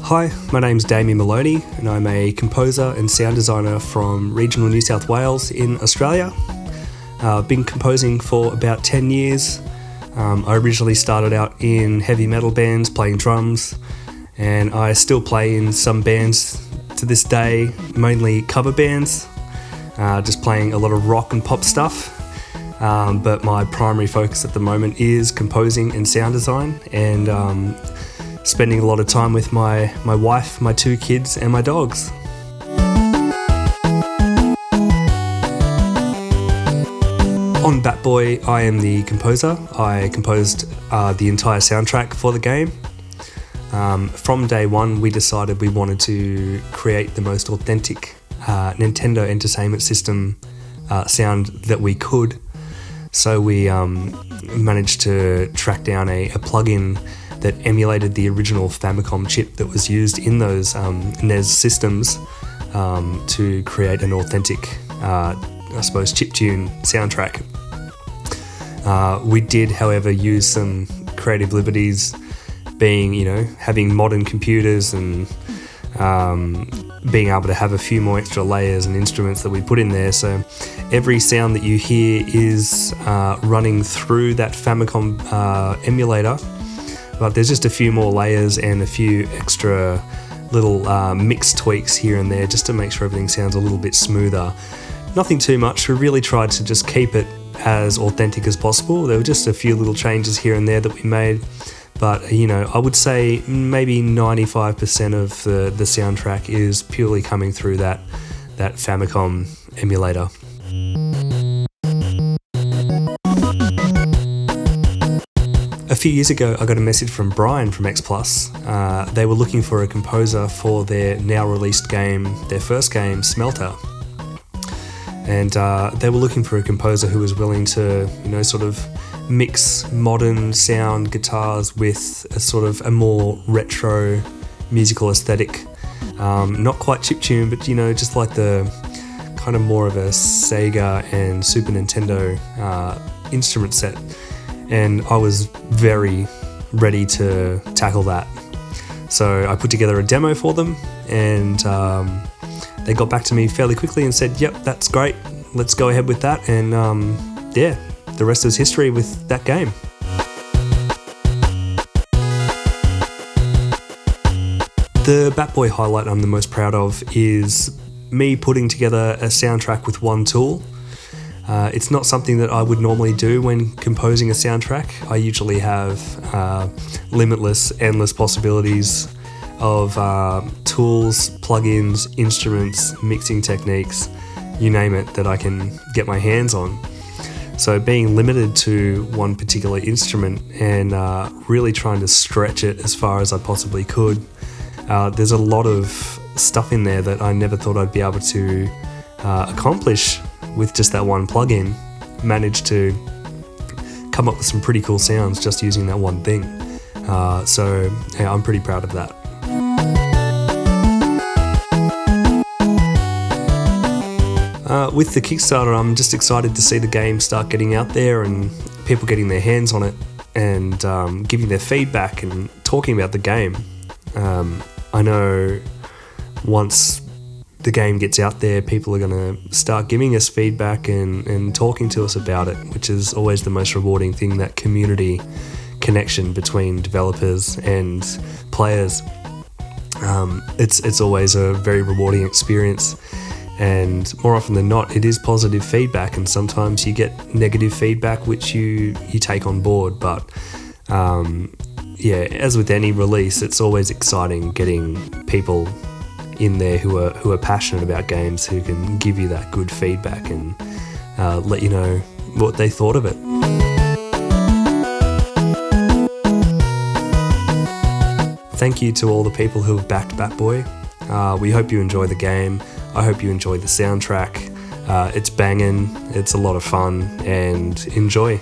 Hi, my name's Damian Maloney and I'm a composer and sound designer from regional New South Wales in Australia. I've been composing for about 10 years. I originally started out in heavy metal bands playing drums, and I still play in some bands to this day, mainly cover bands, just playing a lot of rock and pop stuff. But my primary focus at the moment is composing and sound design, and spending a lot of time with my wife, my 2 kids, and my dogs. On Bat Boy, I am the composer. I composed the entire soundtrack for the game. From day one, we decided we wanted to create the most authentic Nintendo Entertainment System sound that we could. So we managed to track down a plugin that emulated the original Famicom chip that was used in those NES systems to create an authentic, chiptune soundtrack. We did, however, use some creative liberties, being, having modern computers and being able to have a few more extra layers and instruments that we put in there. So every sound that you hear is running through that Famicom emulator, but there's just a few more layers and a few extra little mix tweaks here and there just to make sure everything sounds a little bit smoother. Nothing too much. We really tried to just keep it as authentic as possible. There were just a few little changes here and there that we made, but I would say maybe 95% of the soundtrack is purely coming through that Famicom emulator. A few years ago, I got a message from Brian from X Plus. They were looking for a composer for their now released game, their first game, Smelter. And they were looking for a composer who was willing to, sort of mix modern sound guitars with a more retro musical aesthetic. Not quite chiptune, but just like the kind of more of a Sega and Super Nintendo instrument set. And I was very ready to tackle that. So I put together a demo for them, and they got back to me fairly quickly and said, yep, that's great, let's go ahead with that. And the rest is history with that game. The Bat Boy highlight I'm the most proud of is me putting together a soundtrack with one tool. It's not something that I would normally do when composing a soundtrack. I usually have limitless, endless possibilities of tools, plugins, instruments, mixing techniques, you name it, that I can get my hands on. So being limited to one particular instrument and really trying to stretch it as far as I possibly could, there's a lot of stuff in there that I never thought I'd be able to accomplish with just that one plugin. Managed to come up with some pretty cool sounds just using that one thing. So I'm pretty proud of that. With the Kickstarter, I'm just excited to see the game start getting out there and people getting their hands on it and giving their feedback and talking about the game. I know once the game gets out there, people are going to start giving us feedback and talking to us about it, which is always the most rewarding thing, that community connection between developers and players. It's always a very rewarding experience, and more often than not, it is positive feedback, and sometimes you get negative feedback which you take on board, but as with any release, it's always exciting getting people in there who are passionate about games, who can give you that good feedback and let you know what they thought of it. Thank you to all the people who have backed Bat Boy. We hope you enjoy the game. I hope you enjoy the soundtrack. It's banging, it's a lot of fun, and enjoy.